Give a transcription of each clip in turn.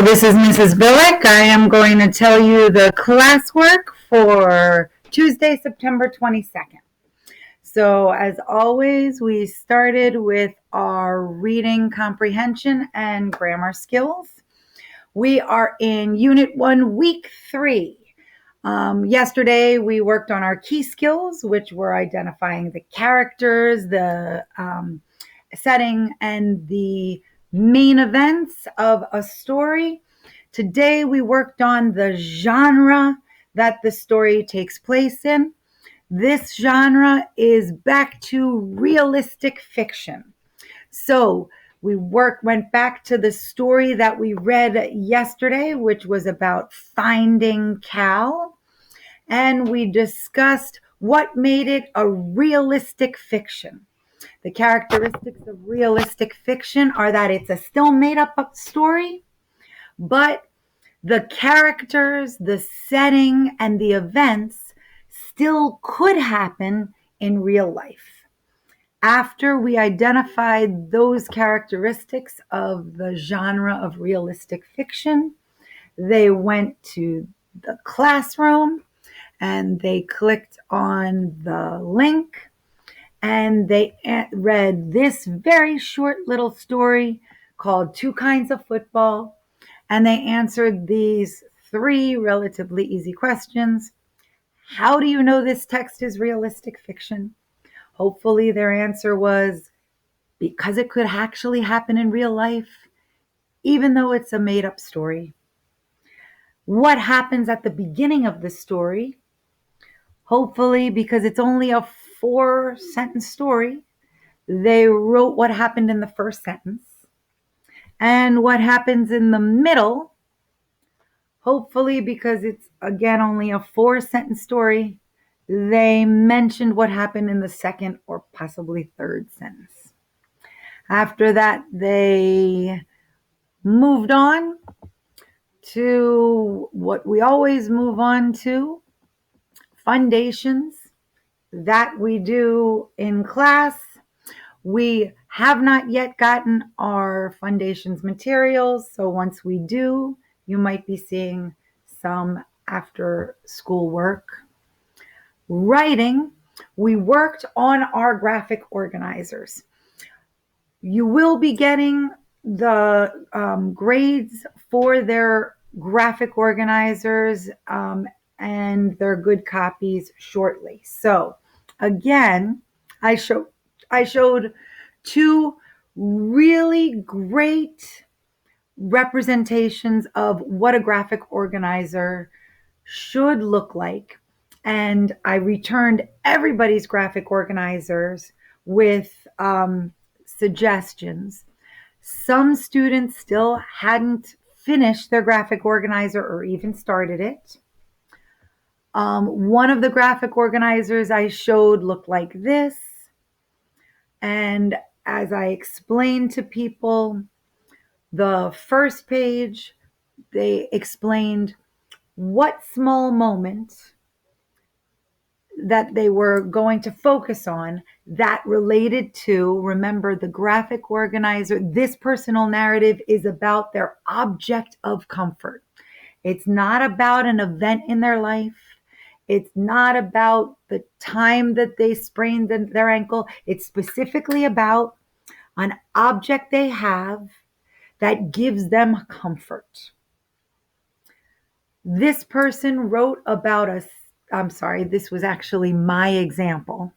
This is Mrs. Billich. I am going to tell you the classwork for Tuesday, September 22nd. So, as always, we started with our reading comprehension and grammar skills. We are in Unit 1, Week 3. Yesterday, we worked on our key skills, which were identifying the characters, the setting, and the main events of a story. Today we worked on the genre that the story takes place in. This genre is back to realistic fiction. So we went back to the story that we read yesterday, which was about finding Cal, and we discussed what made it a realistic fiction. The characteristics of realistic fiction are that it's a still made up story, but the characters, the setting, and the events still could happen in real life. After we identified those characteristics of the genre of realistic fiction, they went to the classroom and they clicked on the link and they read this very short little story called Two Kinds of Football, and they answered these 3 relatively easy questions. How do you know this text is realistic fiction? Hopefully their answer was because it could actually happen in real life, even though it's a made-up story. What happens at the beginning of the story? Hopefully, because it's only a 4-sentence story, they wrote what happened in the first sentence. And what happens in the middle, hopefully because it's, again, only a 4-sentence story, they mentioned what happened in the second or possibly third sentence. After that, they moved on to what we always move on to, foundations that we do in class. We have not yet gotten our foundations materials, so once we do, you might be seeing some after school work. Writing, we worked on our graphic organizers. You will be getting the grades for their graphic organizers and their good copies shortly. So again, I showed 2 really great representations of what a graphic organizer should look like. And I returned everybody's graphic organizers with suggestions. Some students still hadn't finished their graphic organizer or even started it. One of the graphic organizers I showed looked like this. And as I explained to people, the first page, they explained what small moment that they were going to focus on that related to, remember, the graphic organizer, this personal narrative is about their object of comfort. It's not about an event in their life. It's not about the time that they sprained their ankle. It's specifically about an object they have that gives them comfort. This person wrote about this was actually my example.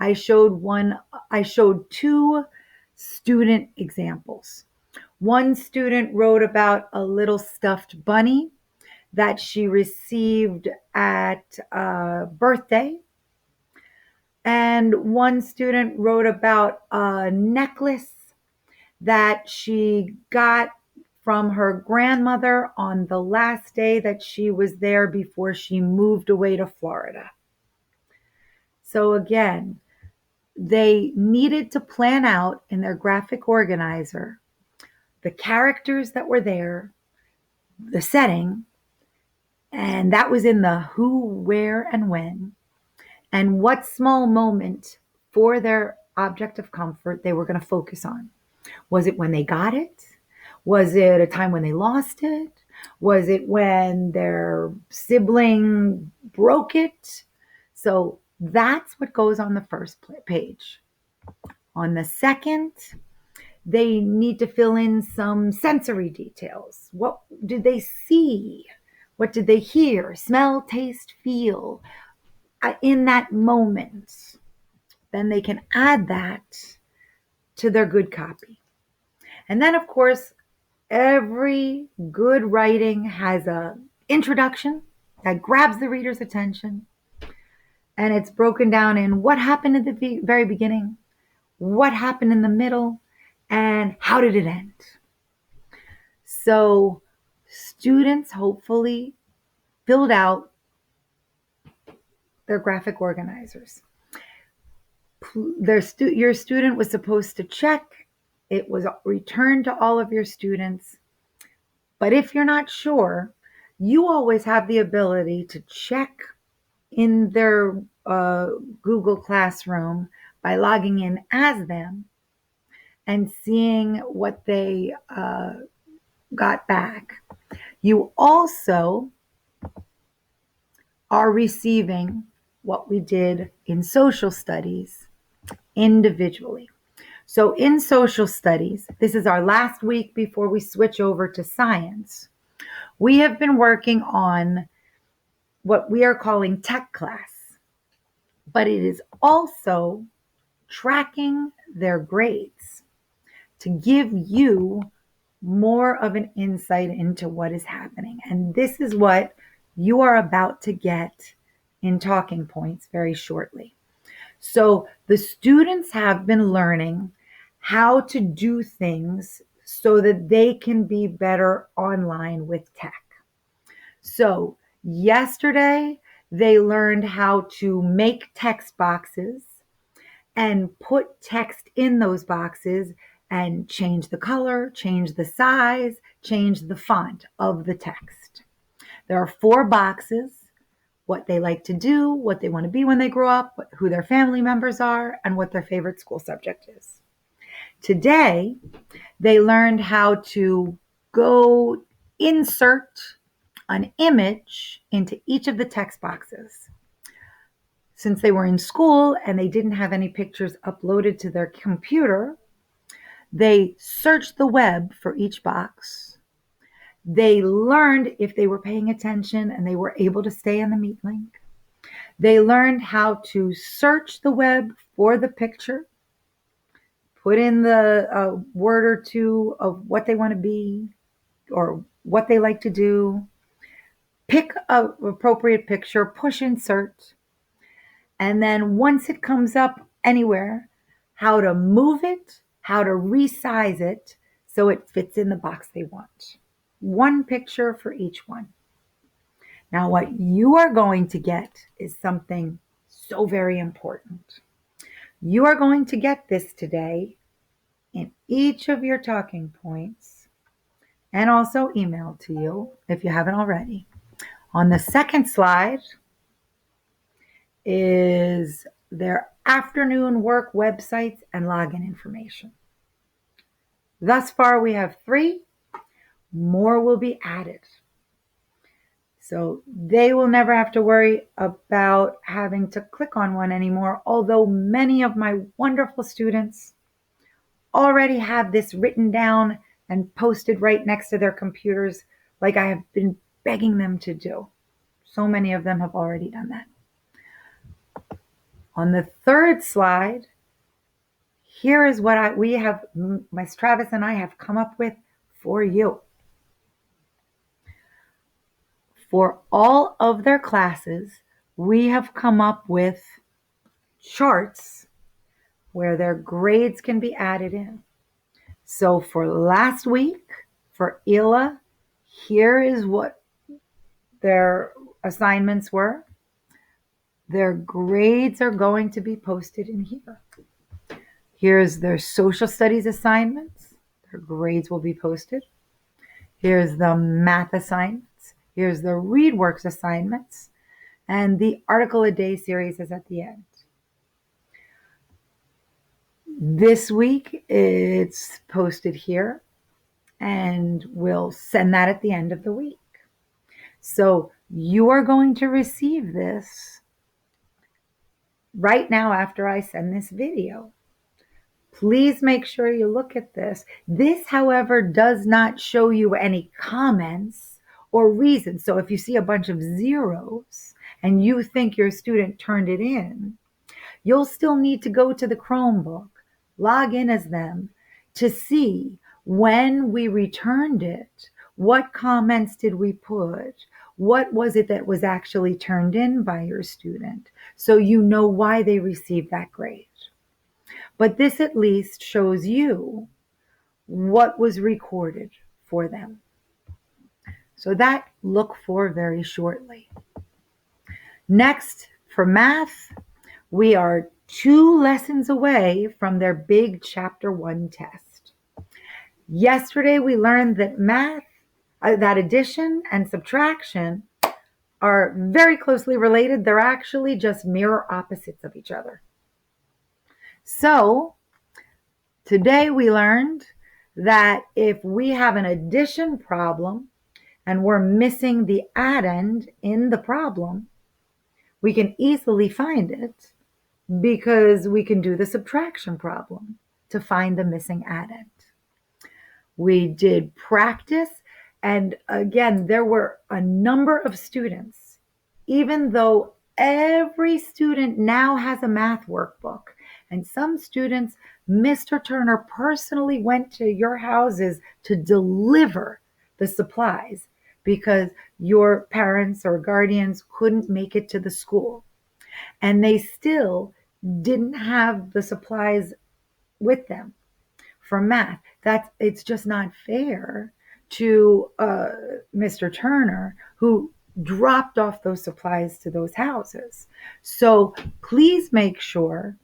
I showed 2 student examples. One student wrote about a little stuffed bunny that she received at a birthday. And one student wrote about a necklace that she got from her grandmother on the last day that she was there before she moved away to Florida. So again, they needed to plan out in their graphic organizer the characters that were there, the setting, and that was in the who, where, and when, and what small moment for their object of comfort they were going to focus on. Was it when they got it? Was it a time when they lost it? Was it when their sibling broke it? So that's what goes on the first page. On the second, they need to fill in some sensory details. What did they see? What did they hear, smell, taste, feel in that moment? Then they can add that to their good copy. And then, of course, every good writing has an introduction that grabs the reader's attention. And it's broken down in what happened at the very beginning, what happened in the middle, and how did it end. So students hopefully filled out their graphic organizers. Your student was supposed to check. It was returned to all of your students. But if you're not sure, you always have the ability to check in their Google Classroom by logging in as them and seeing what they got back. You also are receiving what we did in social studies individually. So in social studies, this is our last week before we switch over to science. We have been working on what we are calling tech class, but it is also tracking their grades to give you more of an insight into what is happening. And this is what you are about to get in talking points very shortly. So the students have been learning how to do things so that they can be better online with tech. So yesterday, they learned how to make text boxes and put text in those boxes and change the color, change the size, change the font of the text. There are 4 boxes: what they like to do, what they want to be when they grow up, who their family members are, and what their favorite school subject is. Today, they learned how to go insert an image into each of the text boxes. Since they were in school and they didn't have any pictures uploaded to their computer, they searched the web for each box. They learned if they were paying attention and they were able to stay in the meet link. They learned how to search the web for the picture, put in the word or two of what they want to be or what they like to do, pick an appropriate picture, push insert, and then once it comes up anywhere, how to move it, how to resize it so it fits in the box they want. One picture for each one. Now, what you are going to get is something so very important. You are going to get this today in each of your talking points and also emailed to you if you haven't already. On the second slide is their afternoon work websites and login information. Thus far, we have 3. More will be added. So they will never have to worry about having to click on one anymore, although many of my wonderful students already have this written down and posted right next to their computers like I have been begging them to do. So many of them have already done that. On the third slide, here is what Ms. Travis and I have come up with for you. For all of their classes, we have come up with charts where their grades can be added in. So for last week, for Ela, here is what their assignments were. Their grades are going to be posted in here. Here's their social studies assignments. Their grades will be posted. Here's the math assignments. Here's the ReadWorks assignments. And the article a day series is at the end. This week, it's posted here. and we'll send that at the end of the week. So you are going to receive this right now after I send this video. Please make sure you look at this. This, however, does not show you any comments or reasons. So if you see a bunch of zeros and you think your student turned it in, you'll still need to go to the Chromebook, log in as them to see when we returned it, what comments did we put, what was it that was actually turned in by your student, so you know why they received that grade. But this at least shows you what was recorded for them. So that look for very shortly. Next, for math, we are 2 lessons away from their big Chapter 1 test. Yesterday, we learned that that addition and subtraction are very closely related. They're actually just mirror opposites of each other. So today we learned that if we have an addition problem and we're missing the addend in the problem, we can easily find it because we can do the subtraction problem to find the missing addend. We did practice, and again, there were a number of students, even though every student now has a math workbook, and some students, Mr. Turner personally went to your houses to deliver the supplies because your parents or guardians couldn't make it to the school. And they still didn't have the supplies with them for math. It's just not fair to Mr. Turner, who dropped off those supplies to those houses. So please make sure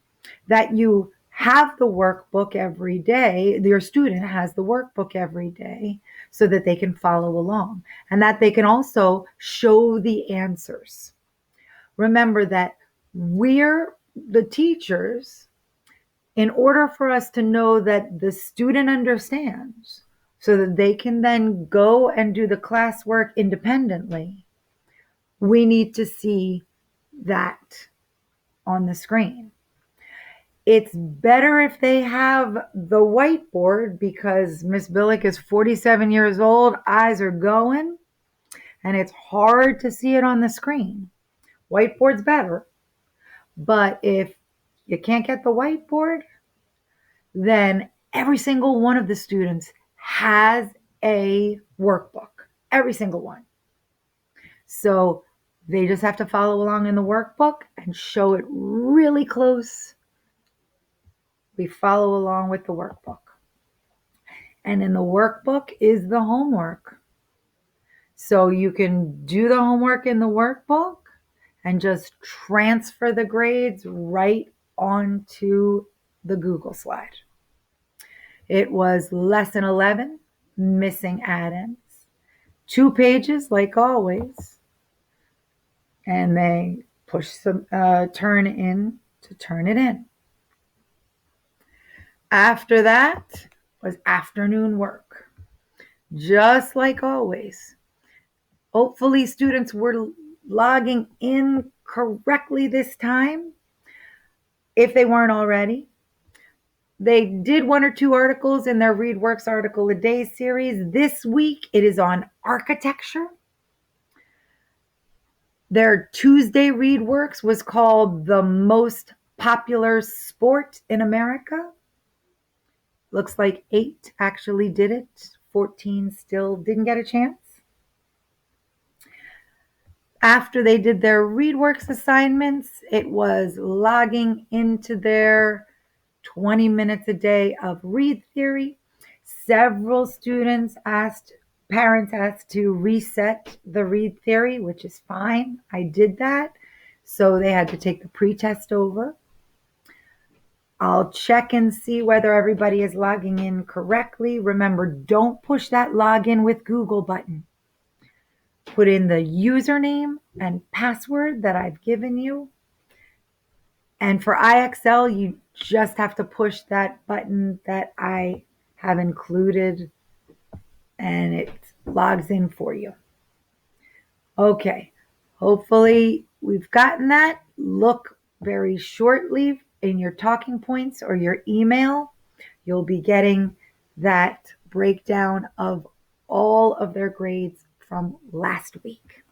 that you have the workbook every day. Your student has the workbook every day so that they can follow along and that they can also show the answers. Remember that we're the teachers. In order for us to know that the student understands so that they can then go and do the classwork independently, we need to see that on the screen. It's better if they have the whiteboard because Miss Billich is 47 years old, eyes are going, and it's hard to see it on the screen. Whiteboard's better, but if you can't get the whiteboard, then every single one of the students has a workbook, every single one. So they just have to follow along in the workbook and show it really close. We follow along with the workbook. And in the workbook is the homework. So you can do the homework in the workbook and just transfer the grades right onto the Google slide. It was lesson 11, missing addends. 2 pages, like always. And they push some turn in to turn it in. After that was afternoon work. Just like always. Hopefully students were logging in correctly this time, if they weren't already. They did 1 or 2 articles in their ReadWorks Article a Day series. This week it is on architecture. Their Tuesday ReadWorks was called The Most Popular Sport in America. Looks like 8 actually did it. 14 still didn't get a chance. After they did their ReadWorks assignments, it was logging into their 20 minutes a day of read theory. Several parents asked to reset the read theory, which is fine. I did that. So they had to take the pretest over. I'll check and see whether everybody is logging in correctly. Remember, don't push that login with Google button. Put in the username and password that I've given you. And for IXL, you just have to push that button that I have included and it logs in for you. Okay, hopefully we've gotten that. Look very shortly in your talking points or your email. You'll be getting that breakdown of all of their grades from last week.